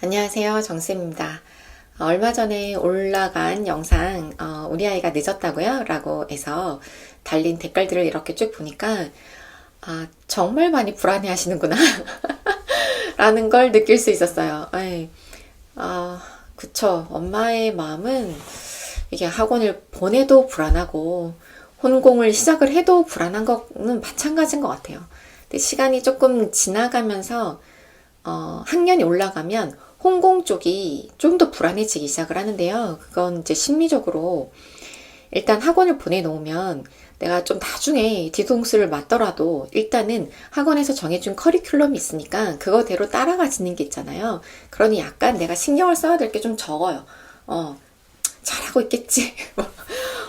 안녕하세요. 정쌤입니다. 얼마 전에 올라간 영상 우리 아이가 늦었다고요? 라고 해서 달린 댓글들을 이렇게 쭉 보니까 정말 많이 불안해 하시는구나 라는 걸 느낄 수 있었어요. 그쵸. 엄마의 마음은 이게 학원을 보내도 불안하고 혼공을 시작을 해도 불안한 거는 마찬가지인 것 같아요. 근데 시간이 조금 지나가면서 학년이 올라가면 홍공 쪽이 좀 더 불안해지기 시작을 하는데요. 그건 이제 심리적으로 일단 학원을 보내놓으면 내가 좀 나중에 뒤통수를 맞더라도 일단은 학원에서 정해준 커리큘럼이 있으니까 그거대로 따라가지는 게 있잖아요. 그러니 약간 내가 신경을 써야 될 게 좀 적어요. 잘하고 있겠지.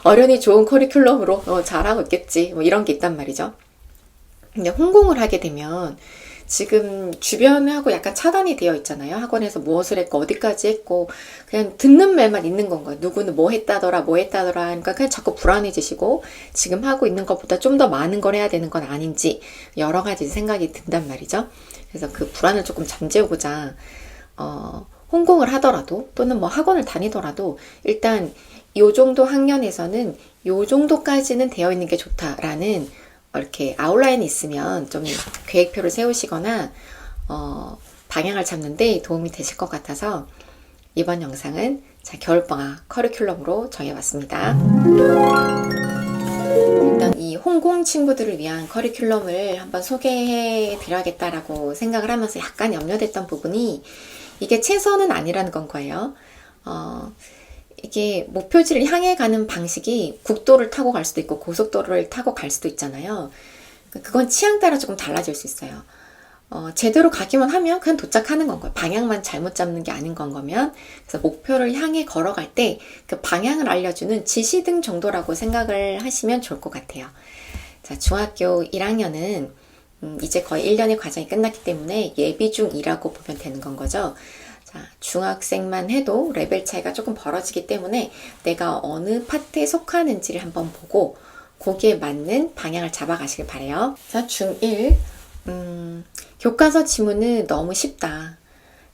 어련히 좋은 커리큘럼으로 잘하고 있겠지. 뭐 이런 게 있단 말이죠. 근데 홍공을 하게 되면 지금 주변하고 약간 차단이 되어 있잖아요. 학원에서 무엇을 했고 어디까지 했고 그냥 듣는 말만 있는 건 거예요. 누구는 뭐 했다더라 뭐 했다더라 하니까 그냥 자꾸 불안해지시고 지금 하고 있는 것보다 좀 더 많은 걸 해야 되는 건 아닌지 여러 가지 생각이 든단 말이죠. 그래서 그 불안을 조금 잠재우고자 홍공을 하더라도 또는 뭐 학원을 다니더라도 일단 요 정도 학년에서는 요 정도까지는 되어 있는 게 좋다라는 이렇게 아웃라인이 있으면 좀 계획표를 세우시거나 방향을 잡는데 도움이 되실 것 같아서 이번 영상은 겨울방학 커리큘럼으로 정해봤습니다. 일단 이 홍공 친구들을 위한 커리큘럼을 한번 소개해 드려야겠다라고 생각을 하면서 약간 염려됐던 부분이 이게 최선은 아니라는 건 거예요. 이게 목표지를 향해 가는 방식이 국도를 타고 갈 수도 있고 고속도로를 타고 갈 수도 있잖아요. 그건 취향 따라 조금 달라질 수 있어요. 제대로 가기만 하면 그냥 도착하는 건 거예요. 방향만 잘못 잡는 게 아닌 건 거면. 그래서 목표를 향해 걸어갈 때 그 방향을 알려주는 지시등 정도라고 생각을 하시면 좋을 것 같아요. 자, 중학교 1학년은 이제 거의 1년의 과정이 끝났기 때문에 예비 중2라고 보면 되는 건 거죠. 자, 중학생만 해도 레벨 차이가 조금 벌어지기 때문에 내가 어느 파트에 속하는지를 한번 보고 거기에 맞는 방향을 잡아가시길 바래요. 자, 중1 교과서 지문은 너무 쉽다.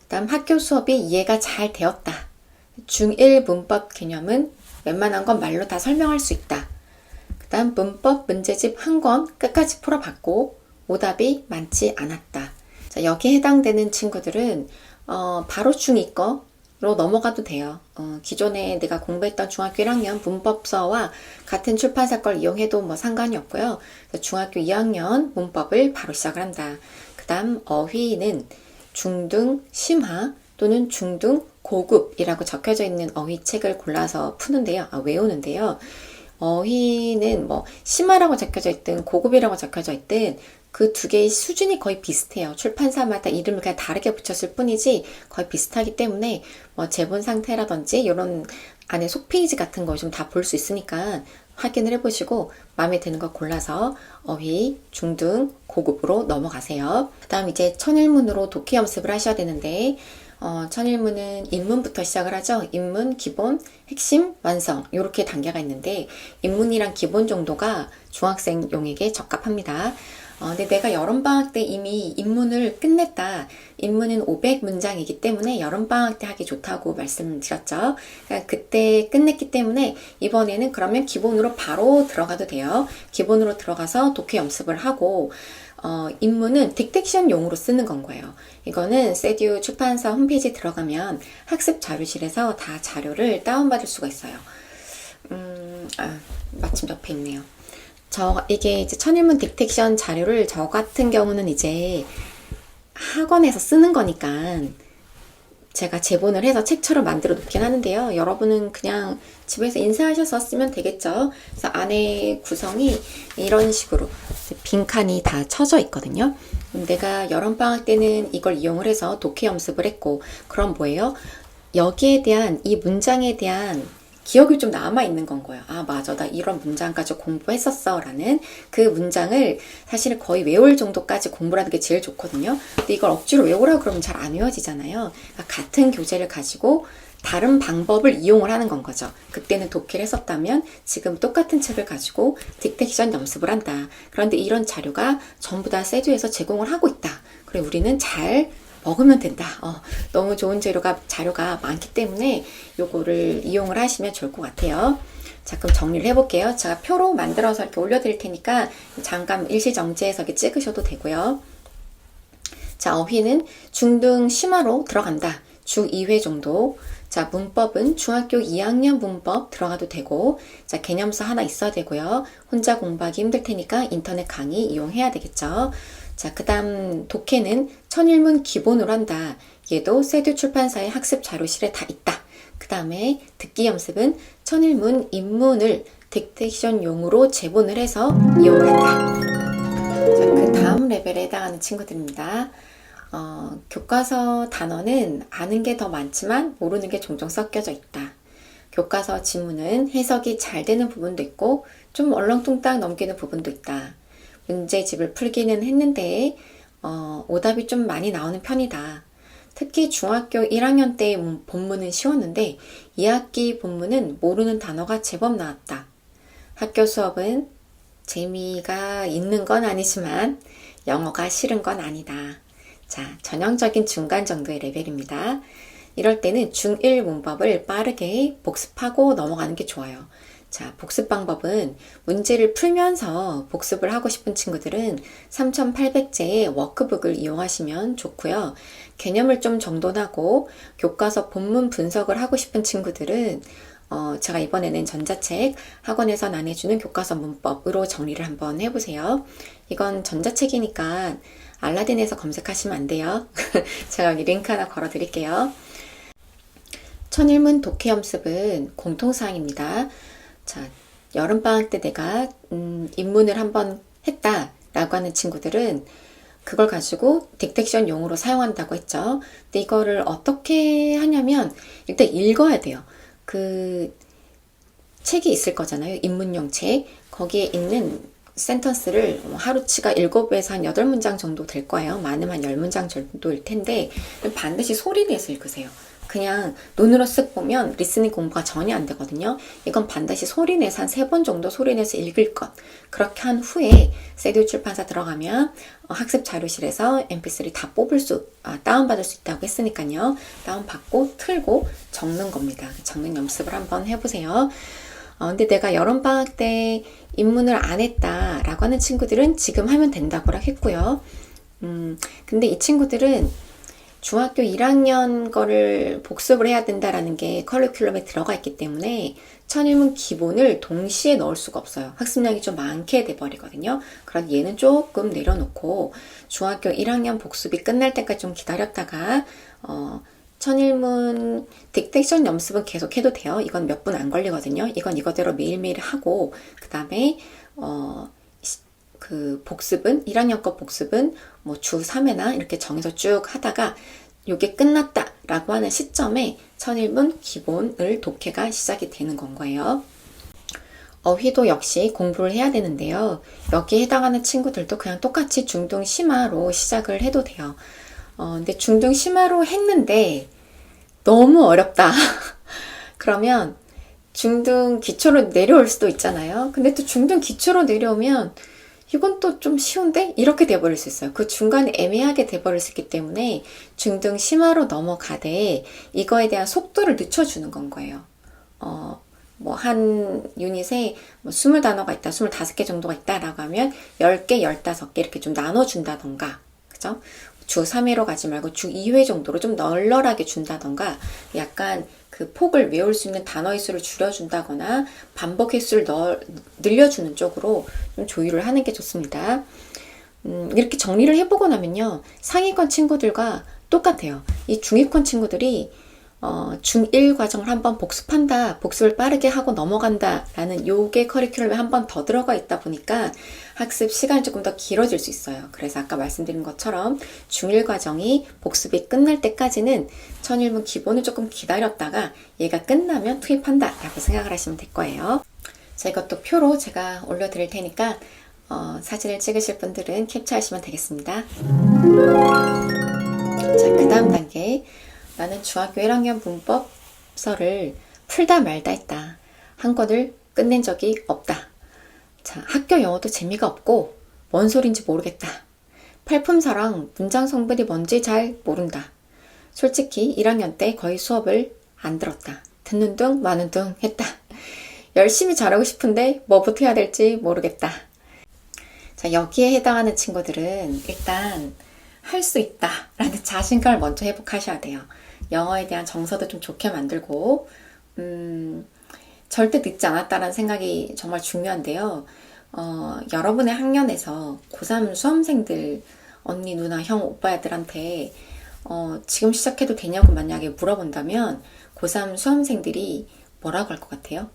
그다음 학교 수업이 이해가 잘 되었다. 중1 문법 개념은 웬만한 건 말로 다 설명할 수 있다. 그다음 문법 문제집 한 권 끝까지 풀어봤고 오답이 많지 않았다. 자, 여기에 해당되는 친구들은 바로 중2 거로 넘어가도 돼요. 기존에 내가 공부했던 중학교 1학년 문법서와 같은 출판사 걸 이용해도 뭐 상관이 없고요. 중학교 2학년 문법을 바로 시작을 한다. 그 다음 어휘는 중등 심화 또는 중등 고급이라고 적혀져 있는 어휘책을 골라서 푸는데요. 외우는데요. 어휘는 뭐 심화라고 적혀져 있든 고급이라고 적혀져 있든 그 두 개의 수준이 거의 비슷해요. 출판사마다 이름을 그냥 다르게 붙였을 뿐이지 거의 비슷하기 때문에 뭐 제본 상태라든지 이런 안에 속페이지 같은 거 좀 다 볼 수 있으니까 확인을 해보시고 마음에 드는 거 골라서 어휘, 중등, 고급으로 넘어가세요. 그 다음 이제 천일문으로 독해 연습을 하셔야 되는데 천일문은 인문부터 시작을 하죠. 인문, 기본, 핵심, 완성 이렇게 단계가 있는데 인문이랑 기본 정도가 중학생용에게 적합합니다. 근데 내가 여름방학 때 이미 인문을 끝냈다. 인문은 500문장이기 때문에 여름방학 때 하기 좋다고 말씀드렸죠. 그러니까 그때 끝냈기 때문에 이번에는 그러면 기본으로 바로 들어가도 돼요. 기본으로 들어가서 독해 연습을 하고 인문은 딕텍션용으로 쓰는 건 거예요. 이거는 세듀 출판사 홈페이지에 들어가면 학습 자료실에서 다 자료를 다운받을 수가 있어요. 마침 옆에 있네요. 이게 이제 천일문 딕텍션 자료를 저 같은 경우는 이제 학원에서 쓰는 거니까 제가 제본을 해서 책처럼 만들어 놓긴 하는데요. 여러분은 그냥 집에서 인쇄하셔서 쓰면 되겠죠. 그래서 안에 구성이 이런 식으로 빈칸이 다 쳐져 있거든요. 내가 여름방학 때는 이걸 이용을 해서 독해 연습을 했고 그럼 뭐예요? 여기에 대한 이 문장에 대한 기억이 좀 남아있는 건 거예요. 맞아. 나 이런 문장까지 공부했었어. 라는 그 문장을 사실 거의 외울 정도까지 공부하는 게 제일 좋거든요. 근데 이걸 억지로 외우라고 그러면 잘 안 외워지잖아요. 그러니까 같은 교재를 가지고 다른 방법을 이용을 하는 건 거죠. 그때는 독해를 했었다면 지금 똑같은 책을 가지고 딕텍션 연습을 한다. 그런데 이런 자료가 전부 다 세듀에서 제공을 하고 있다. 그래 우리는 잘 먹으면 된다. 너무 좋은 자료가 많기 때문에 요거를 이용을 하시면 좋을 것 같아요. 자, 그럼 정리를 해볼게요. 제가 표로 만들어서 이렇게 올려드릴 테니까 잠깐 일시정지해서 이렇게 찍으셔도 되고요. 자, 어휘는 중등 심화로 들어간다. 주 2회 정도. 자, 문법은 중학교 2학년 문법 들어가도 되고, 자, 개념서 하나 있어야 되고요. 혼자 공부하기 힘들 테니까 인터넷 강의 이용해야 되겠죠. 자, 그 다음 독해는 천일문 기본으로 한다. 얘도 세듀 출판사의 학습 자료실에 다 있다. 그 다음에 듣기 연습은 천일문 입문을 딕테이션용으로 제본을 해서 이용을 한다. 자, 그 다음 레벨에 해당하는 친구들입니다. 교과서 단어는 아는 게 더 많지만 모르는 게 종종 섞여져 있다. 교과서 지문은 해석이 잘 되는 부분도 있고 좀 얼렁뚱땅 넘기는 부분도 있다. 문제집을 풀기는 했는데 오답이 좀 많이 나오는 편이다. 특히 중학교 1학년 때의 본문은 쉬웠는데 2학기 본문은 모르는 단어가 제법 나왔다. 학교 수업은 재미가 있는 건 아니지만 영어가 싫은 건 아니다. 자, 전형적인 중간 정도의 레벨입니다. 이럴 때는 중1 문법을 빠르게 복습하고 넘어가는 게 좋아요. 자, 복습 방법은 문제를 풀면서 복습을 하고 싶은 친구들은 3800제의 워크북을 이용하시면 좋고요. 개념을 좀 정돈하고 교과서 본문 분석을 하고 싶은 친구들은 제가 이번에는 전자책 학원에서 나눠주는 교과서 문법으로 정리를 한번 해보세요. 이건 전자책이니까 알라딘에서 검색하시면 안 돼요. 제가 여기 링크 하나 걸어 드릴게요. 천일문 독해 연습은 공통사항입니다. 자, 여름방학 때 내가 입문을 한번 했다라고 하는 친구들은 그걸 가지고 딕텍션 용으로 사용한다고 했죠. 근데 이거를 어떻게 하냐면 일단 읽어야 돼요. 그 책이 있을 거잖아요. 입문용 책. 거기에 있는 센턴스를 하루치가 7에서 한 8문장 정도 될 거예요. 많으면 한 10문장 정도일 텐데 반드시 소리 내서 읽으세요. 그냥 눈으로 쓱 보면 리스닝 공부가 전혀 안 되거든요. 이건 반드시 소리 내서 한 3번 정도 소리 내서 읽을 것. 그렇게 한 후에 세듀 출판사 들어가면 학습 자료실에서 mp3 다 다운받을 수 있다고 했으니까요. 다운받고 틀고 적는 겁니다. 적는 연습을 한번 해보세요. 근데 내가 여름방학 때 입문을 안 했다라고 하는 친구들은 지금 하면 된다고 했고요. 근데 이 친구들은 중학교 1학년 거를 복습을 해야 된다라는 게 커리큘럼에 들어가 있기 때문에 천일문 기본을 동시에 넣을 수가 없어요. 학습량이 좀 많게 돼버리거든요. 그럼 얘는 조금 내려놓고 중학교 1학년 복습이 끝날 때까지 좀 기다렸다가 천일문 딕텍션 연습은 계속 해도 돼요. 이건 몇 분 안 걸리거든요. 이건 이거대로 매일매일 하고 그 다음에 그 복습은 1학년 거 복습은 뭐 주 3회나 이렇게 정해서 쭉 하다가 요게 끝났다라고 하는 시점에 천일문 기본을 독해가 시작이 되는 건 거예요. 어휘도 역시 공부를 해야 되는데요. 여기에 해당하는 친구들도 그냥 똑같이 중등 심화로 시작을 해도 돼요. 근데 중등 심화로 했는데 너무 어렵다. 그러면 중등 기초로 내려올 수도 있잖아요. 근데 또 중등 기초로 내려오면 이건 또 좀 쉬운데? 이렇게 돼버릴 수 있어요. 그 중간에 애매하게 돼버릴 수 있기 때문에 중등 심화로 넘어가되 이거에 대한 속도를 늦춰주는 건 거예요. 뭐 한 유닛에 뭐 20단어가 있다, 25개 정도가 있다라고 하면 10개, 15개 이렇게 좀 나눠준다던가, 그죠? 주 3회로 가지 말고 주 2회 정도로 좀 널널하게 준다던가 약간 그 폭을 외울 수 있는 단어의 수를 줄여준다거나 반복 횟수를 늘려주는 쪽으로 좀 조율을 하는 게 좋습니다. 이렇게 정리를 해보고 나면요. 상위권 친구들과 똑같아요. 이 중위권 친구들이 중1 과정을 한번 복습한다, 복습을 빠르게 하고 넘어간다 라는 요게 커리큘럼에 한 번 더 들어가 있다 보니까 학습 시간이 조금 더 길어질 수 있어요. 그래서 아까 말씀드린 것처럼 중1 과정이 복습이 끝날 때까지는 천일문 기본을 조금 기다렸다가 얘가 끝나면 투입한다 라고 생각을 하시면 될 거예요. 자, 이것도 표로 제가 올려드릴 테니까 사진을 찍으실 분들은 캡처하시면 되겠습니다. 자, 그 다음 단계. 나는 중학교 1학년 문법서를 풀다 말다 했다. 한 권을 끝낸 적이 없다. 자, 학교 영어도 재미가 없고 뭔 소린지 모르겠다. 팔품사랑 문장 성분이 뭔지 잘 모른다. 솔직히 1학년 때 거의 수업을 안 들었다. 듣는 둥 마는 둥 했다. 열심히 잘하고 싶은데 뭐부터 해야 될지 모르겠다. 자, 여기에 해당하는 친구들은 일단 할 수 있다 라는 자신감을 먼저 회복하셔야 돼요. 영어에 대한 정서도 좀 좋게 만들고 절대 늦지 않았다라는 생각이 정말 중요한데요. 여러분의 학년에서 고3 수험생들 언니, 누나, 형, 오빠들한테 지금 시작해도 되냐고 만약에 물어본다면 고3 수험생들이 뭐라고 할 것 같아요?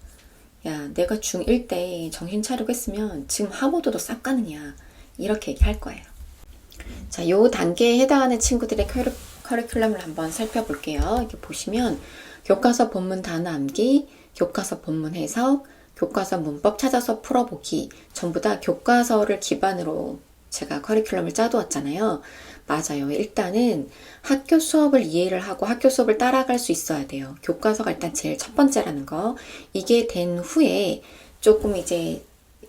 야, 내가 중1 때 정신 차리고 했으면 지금 하버드도 싹 가느냐, 이렇게 얘기할 거예요. 자, 요 단계에 해당하는 친구들의 커리큘럼을 한번 살펴볼게요. 이렇게 보시면 교과서 본문 단어 암기, 교과서 본문 해석, 교과서 문법 찾아서 풀어보기, 전부 다 교과서를 기반으로 제가 커리큘럼을 짜두었잖아요. 맞아요. 일단은 학교 수업을 이해를 하고 학교 수업을 따라갈 수 있어야 돼요. 교과서가 일단 제일 첫 번째라는 거. 이게 된 후에 조금 이제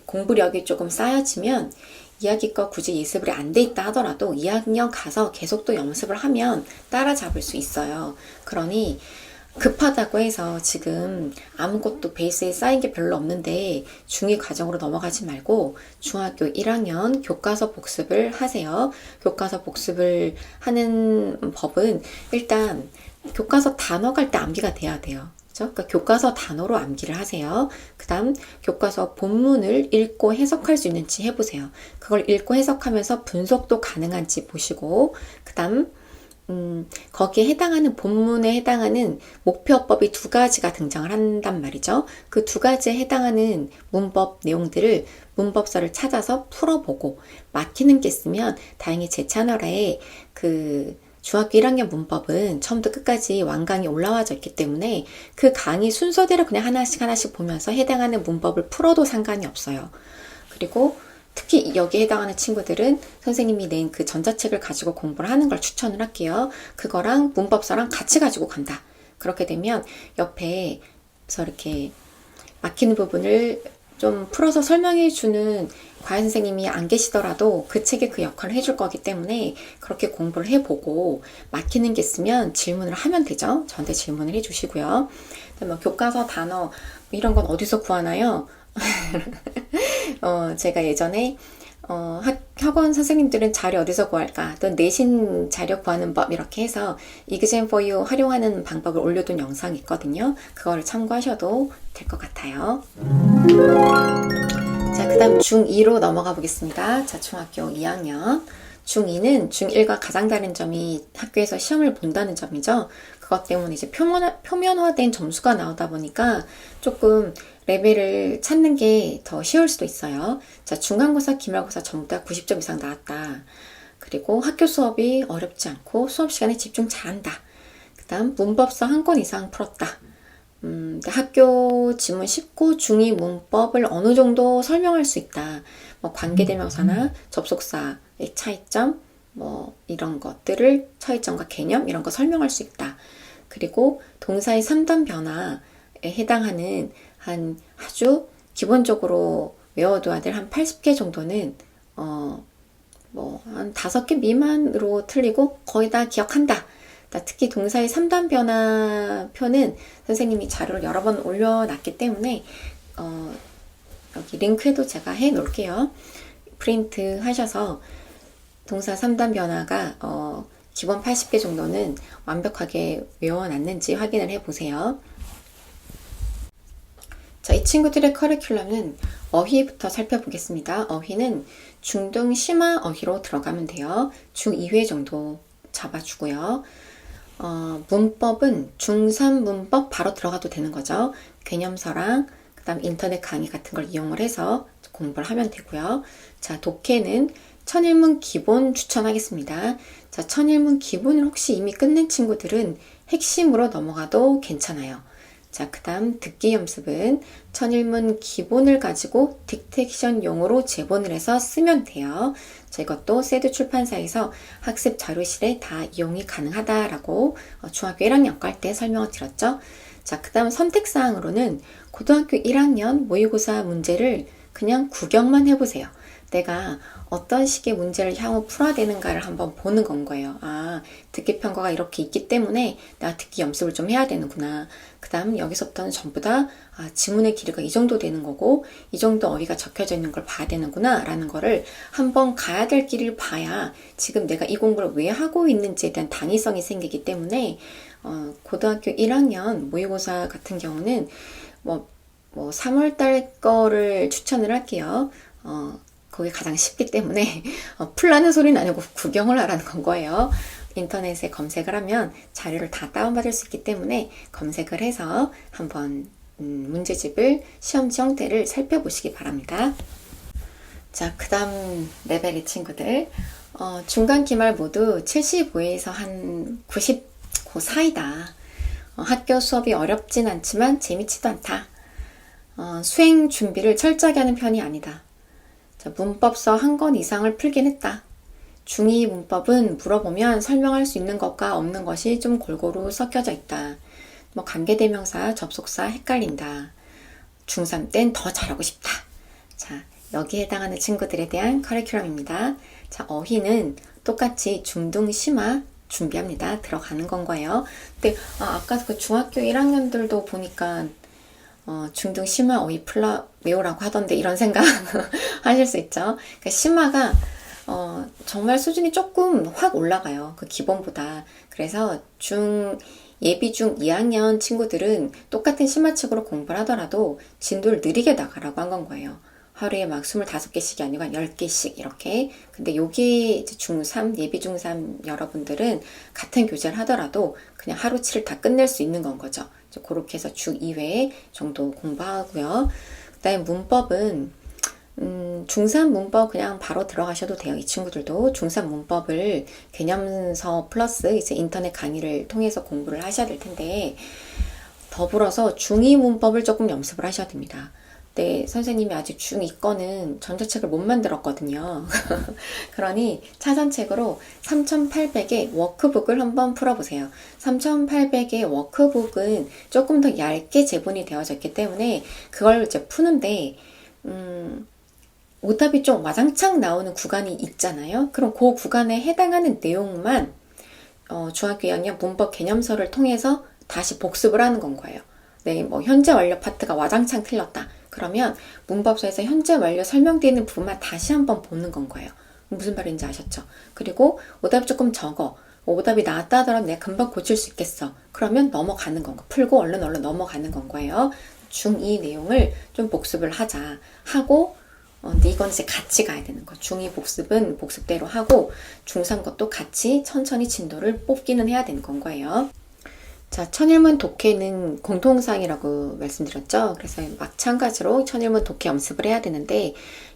공부력이 조금 쌓여지면 이야기과 굳이 예습이 안 돼 있다 하더라도 2학년 가서 계속 또 연습을 하면 따라잡을 수 있어요. 그러니 급하다고 해서 지금 아무것도 베이스에 쌓인 게 별로 없는데 중2 과정으로 넘어가지 말고 중학교 1학년 교과서 복습을 하세요. 교과서 복습을 하는 법은 일단 교과서 단어가 일단 암기가 돼야 돼요. 그러니까 교과서 단어로 암기를 하세요. 그 다음 교과서 본문을 읽고 해석할 수 있는지 해보세요. 그걸 읽고 해석하면서 분석도 가능한지 보시고, 그 다음 거기에 해당하는 본문에 해당하는 목표어법이 2가지가 등장을 한단 말이죠. 그 2가지에 해당하는 문법 내용들을 문법서를 찾아서 풀어보고 막히는 게 있으면 다행히 제 채널에 그 중학교 1학년 문법은 처음부터 끝까지 완강히 올라와져 있기 때문에 그 강의 순서대로 그냥 하나씩 보면서 해당하는 문법을 풀어도 상관이 없어요. 그리고 특히 여기에 해당하는 친구들은 선생님이 낸 그 전자책을 가지고 공부를 하는 걸 추천을 할게요. 그거랑 문법서랑 같이 가지고 간다. 그렇게 되면 옆에서 이렇게 막히는 부분을 좀 풀어서 설명해 주는 과외 선생님이 안 계시더라도 그 책에 그 역할을 해줄 거기 때문에 그렇게 공부를 해보고 막히는 게 있으면 질문을 하면 되죠. 저한테 질문을 해주시고요. 뭐 교과서 단어 이런 건 어디서 구하나요? 제가 예전에 학원 선생님들은 자료 어디서 구할까? 또 내신 자료 구하는 법 이렇게 해서 exam4u 활용하는 방법을 올려둔 영상이 있거든요. 그거를 참고하셔도 될 것 같아요. 자, 그 다음 중2로 넘어가 보겠습니다. 자, 중학교 2학년. 중2는 중1과 가장 다른 점이 학교에서 시험을 본다는 점이죠. 그것 때문에 이제 표면화된 점수가 나오다 보니까 조금 레벨을 찾는 게 더 쉬울 수도 있어요. 자, 중간고사, 기말고사 전부 다 90점 이상 나왔다. 그리고 학교 수업이 어렵지 않고 수업 시간에 집중 잘한다. 그 다음 문법서 1권 이상 풀었다. 학교 지문 쉽고 중2 문법을 어느 정도 설명할 수 있다. 뭐 관계대명사나 접속사의 차이점, 뭐 이런 것들을 차이점과 개념 이런 거 설명할 수 있다. 그리고 동사의 3단 변화에 해당하는 한 아주 기본적으로 외워둬야 될 한 80개 정도는 뭐 한 5개 미만으로 틀리고 거의 다 기억한다. 특히 동사의 3단 변화표는 선생님이 자료를 여러 번 올려놨기 때문에 여기 링크에도 제가 해 놓을게요. 프린트 하셔서 동사 3단 변화가 기본 80개 정도는 완벽하게 외워놨는지 확인을 해보세요. 자, 이 친구들의 커리큘럼은 어휘부터 살펴보겠습니다. 어휘는 중등 심화 어휘로 들어가면 돼요. 중 2회 정도 잡아주고요. 문법은 중3 문법 바로 들어가도 되는 거죠. 개념서랑 그 다음 인터넷 강의 같은 걸 이용을 해서 공부를 하면 되고요. 자, 독해는 천일문 기본 추천하겠습니다. 자, 천일문 기본을 혹시 이미 끝낸 친구들은 핵심으로 넘어가도 괜찮아요. 자, 그 다음 듣기 연습은 천일문 기본을 가지고 딕텍션용으로 제본을 해서 쓰면 돼요. 자, 이것도 세드 출판사에서 학습 자료실에 다 이용이 가능하다라고 중학교 1학년 거 할 때 설명을 드렸죠. 자, 그 다음 선택사항으로는 고등학교 1학년 모의고사 문제를 그냥 구경만 해보세요. 내가 어떤 식의 문제를 향후 풀어야 되는가를 한번 보는 건 거예요. 아, 듣기 평가가 이렇게 있기 때문에 내가 듣기 연습을 좀 해야 되는구나. 그 다음 여기서부터는 전부 다 지문의 길이가 이 정도 되는 거고 이 정도 어휘가 적혀져 있는 걸 봐야 되는구나 라는 거를 한번 가야 될 길을 봐야 지금 내가 이 공부를 왜 하고 있는지에 대한 당위성이 생기기 때문에 고등학교 1학년 모의고사 같은 경우는 뭐 3월달 거를 추천을 할게요. 그게 가장 쉽기 때문에 풀라는 소리는 아니고 구경을 하라는 건 거예요. 인터넷에 검색을 하면 자료를 다 다운받을 수 있기 때문에 검색을 해서 한번 문제집을 시험지 형태를 살펴보시기 바랍니다. 자, 그 다음 레벨의 친구들 중간 기말 모두 75에서 한 90그 사이다. 학교 수업이 어렵진 않지만 재밌지도 않다. 수행 준비를 철저하게 하는 편이 아니다. 자, 문법서 한 권 이상을 풀긴 했다. 중2 문법은 물어보면 설명할 수 있는 것과 없는 것이 좀 골고루 섞여져 있다. 뭐 관계대명사, 접속사 헷갈린다. 중3 땐 더 잘하고 싶다. 자, 여기에 해당하는 친구들에 대한 커리큘럼입니다. 자, 어휘는 똑같이 중등 심화 준비합니다. 들어가는 건 거예요. 근데 아까 그 중학교 1학년들도 보니까 중등 심화 어휘 풀라 외우라고 하던데 이런 생각 하실 수 있죠. 그러니까 심화가 정말 수준이 조금 확 올라가요. 그 기본보다. 그래서 예비 중 2학년 친구들은 똑같은 심화책으로 공부를 하더라도 진도를 느리게 나가라고 한 건 거예요. 하루에 막 25개씩이 아니고 한 10개씩 이렇게. 근데 여기 이제 중3, 예비 중3 여러분들은 같은 교재를 하더라도 그냥 하루치를 다 끝낼 수 있는 건 거죠. 그렇게 해서 주 2회 정도 공부하고요. 그 다음에 문법은 중3 문법 그냥 바로 들어가셔도 돼요. 이 친구들도 중3 문법을 개념서 플러스 이제 인터넷 강의를 통해서 공부를 하셔야 될 텐데 더불어서 중2 문법을 조금 연습을 하셔야 됩니다. 네, 선생님이 아직 중2 거는 전자책을 못 만들었거든요. 그러니 차선책으로 3800의 워크북을 한번 풀어보세요. 3800의 워크북은 조금 더 얇게 제본이 되어져 있기 때문에 그걸 이제 푸는데 오답이 좀 와장창 나오는 구간이 있잖아요. 그럼 그 구간에 해당하는 내용만 중학교 2학년 문법 개념서를 통해서 다시 복습을 하는 건 거예요. 네, 뭐 현재 완료 파트가 와장창 틀렸다. 그러면 문법서에서 현재 완료 설명되어 있는 부분만 다시 한번 보는 건 거예요. 무슨 말인지 아셨죠? 그리고 오답이 조금 적어. 오답이 나왔다 하더라도 내가 금방 고칠 수 있겠어. 그러면 넘어가는 건 거. 풀고 얼른 넘어가는 건 거예요. 중2 내용을 좀 복습을 하자. 하고 근데 이건 이제 같이 가야 되는 거. 중2 복습은 복습대로 하고 중3 것도 같이 천천히 진도를 뽑기는 해야 되는 건 거예요. 자, 천일문 독해는 공통사항이라고 말씀드렸죠. 그래서 마찬가지로 천일문 독해 연습을 해야 되는데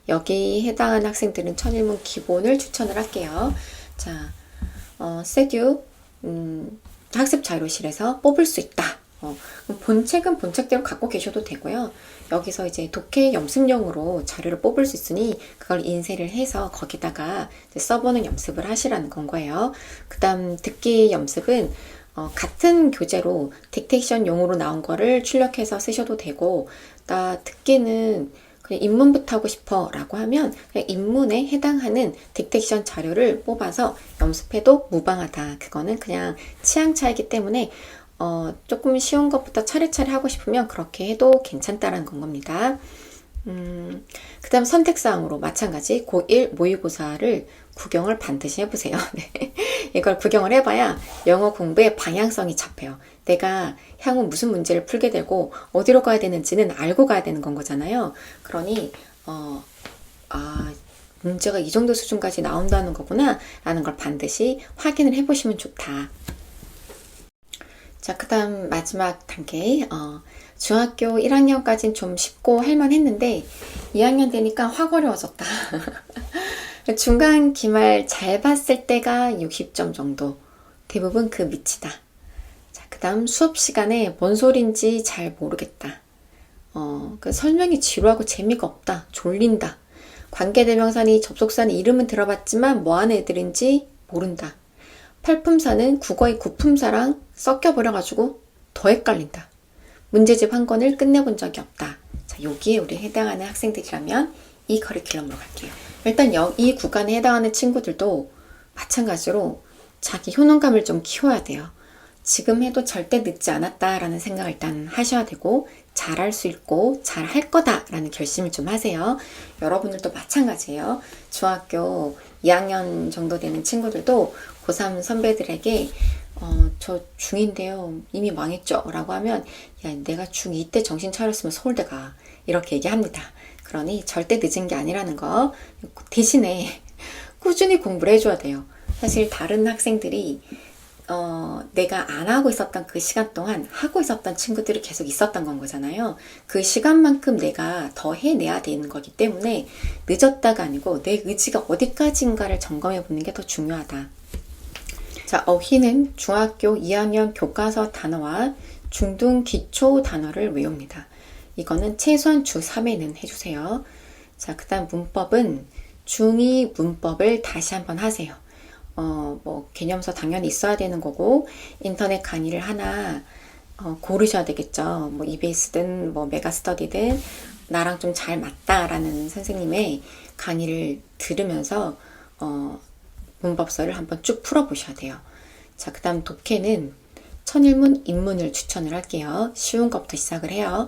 여기 해당하는 학생들은 천일문 기본을 추천을 할게요. 자, 세듀 학습 자료실에서 뽑을 수 있다. 본책은 본책대로 갖고 계셔도 되고요. 여기서 이제 독해 연습용으로 자료를 뽑을 수 있으니 그걸 인쇄를 해서 거기다가 이제 써보는 연습을 하시라는 건 거예요. 그 다음 듣기 연습은 같은 교재로 딕테이션용으로 나온 거를 출력해서 쓰셔도 되고, 나 듣기는 그냥 입문부터 하고 싶어 라고 하면 그냥 입문에 해당하는 딕테이션 자료를 뽑아서 연습해도 무방하다. 그거는 그냥 취향 차이기 때문에 조금 쉬운 것부터 차례차례 하고 싶으면 그렇게 해도 괜찮다라는 건 겁니다. 그 다음 선택사항으로 마찬가지 고1 모의고사를 구경을 반드시 해보세요. 네. 이걸 구경을 해봐야 영어 공부의 방향성이 잡혀요. 내가 향후 무슨 문제를 풀게 되고 어디로 가야 되는지는 알고 가야 되는 건 거잖아요. 그러니 문제가 이 정도 수준까지 나온다는 거구나 라는 걸 반드시 확인을 해보시면 좋다. 자, 그 다음 마지막 단계 중학교 1학년까지는 좀 쉽고 할만했는데 2학년 되니까 확 어려워졌다. 중간 기말 잘 봤을 때가 60점 정도. 대부분 그 밑이다. 자, 그 다음 수업 시간에 뭔 소린지 잘 모르겠다. 그 설명이 지루하고 재미가 없다. 졸린다. 관계대명사니 접속사니 이름은 들어봤지만 뭐 하는 애들인지 모른다. 팔품사는 국어의 구품사랑 섞여버려가지고 더 헷갈린다. 문제집 한 권을 끝내본 적이 없다. 자, 여기에 우리 해당하는 학생들이라면 이 커리큘럼으로 갈게요. 일단 이 구간에 해당하는 친구들도 마찬가지로 자기 효능감을 좀 키워야 돼요. 지금 해도 절대 늦지 않았다라는 생각을 일단 하셔야 되고, 잘할 수 있고 잘할 거다라는 결심을 좀 하세요. 여러분들도 마찬가지예요. 중학교 2학년 정도 되는 친구들도 고3 선배들에게 저 중2인데요 이미 망했죠 라고 하면, 야, 내가 중2 때 정신 차렸으면 서울대 가, 이렇게 얘기합니다. 그러니 절대 늦은 게 아니라는 거. 대신에 꾸준히 공부를 해줘야 돼요. 사실 다른 학생들이 내가 안 하고 있었던 그 시간 동안 하고 있었던 친구들이 계속 있었던 건 거잖아요. 그 시간만큼 내가 더 해내야 되는 거기 때문에 늦었다가 아니고 내 의지가 어디까지인가를 점검해 보는 게 더 중요하다. 자, 어휘는 중학교 2학년 교과서 단어와 중등 기초 단어를 외웁니다. 이거는 최소한 주 3회는 해주세요. 자, 그 다음 문법은 중2 문법을 다시 한번 하세요. 뭐 개념서 당연히 있어야 되는 거고, 인터넷 강의를 하나 고르셔야 되겠죠. 뭐 EBS든 뭐 메가스터디든 나랑 좀 잘 맞다라는 선생님의 강의를 들으면서 문법서를 한번 쭉 풀어보셔야 돼요. 자, 그 다음 독해는 천일문 인문을 추천을 할게요. 쉬운 것부터 시작을 해요.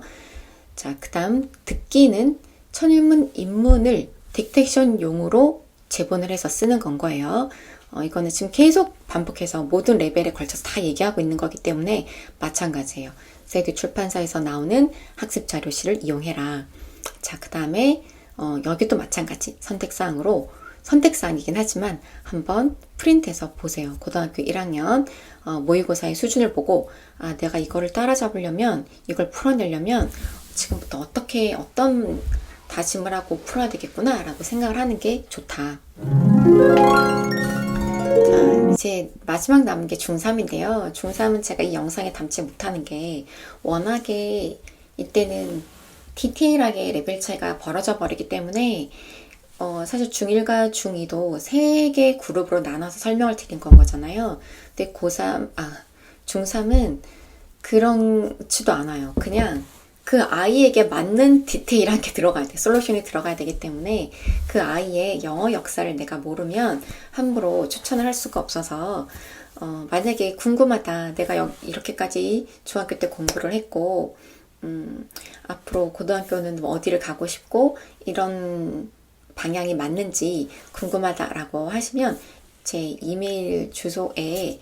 자, 그 다음 듣기는 천일문 인문을 딕텍션용으로 제본을 해서 쓰는 건 거예요. 이거는 지금 계속 반복해서 모든 레벨에 걸쳐서 다 얘기하고 있는 거기 때문에 마찬가지예요. 세드 출판사에서 나오는 학습 자료실을 이용해라. 자, 그 다음에 여기도 마찬가지 선택사항으로, 선택사항이긴 하지만 한번 프린트해서 보세요. 고등학교 1학년 모의고사의 수준을 보고, 아, 내가 이거를 따라잡으려면, 이걸 풀어내려면 지금부터 어떤 다짐을 하고 풀어야 되겠구나 라고 생각을 하는 게 좋다. 자, 이제 마지막 남은 게 중3인데요. 중3은 제가 이 영상에 담지 못하는 게 워낙에 이때는 디테일하게 레벨 차이가 벌어져 버리기 때문에 사실 중1과 중2도 3개 그룹으로 나눠서 설명을 드린 건 거잖아요. 근데 중3은 그렇지도 않아요. 그냥 그 아이에게 맞는 디테일한 게 들어가야 돼. 솔루션이 들어가야 되기 때문에 그 아이의 영어 역사를 내가 모르면 함부로 추천을 할 수가 없어서, 만약에 궁금하다. 내가 이렇게까지 중학교 때 공부를 했고, 앞으로 고등학교는 어디를 가고 싶고, 이런 방향이 맞는지 궁금하다라고 하시면 제 이메일 주소에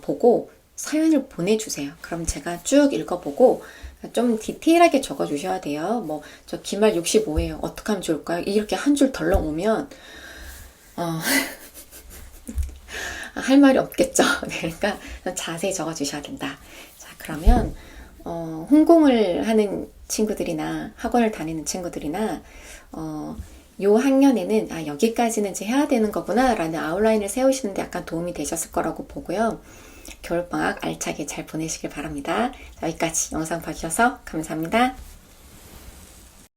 보고 사연을 보내주세요. 그럼 제가 쭉 읽어보고 좀 디테일하게 적어주셔야 돼요. 뭐, 저 기말 65예요. 어떻게 하면 좋을까요? 이렇게 한 줄 덜렁 오면, 할 말이 없겠죠. 그러니까 자세히 적어주셔야 된다. 자, 그러면, 홍콩을 하는 친구들이나 학원을 다니는 친구들이나, 요 학년에는, 여기까지는 이제 해야 되는 거구나, 라는 아웃라인을 세우시는데 약간 도움이 되셨을 거라고 보고요. 겨울방학 알차게 잘 보내시길 바랍니다. 여기까지 영상 봐주셔서 감사합니다.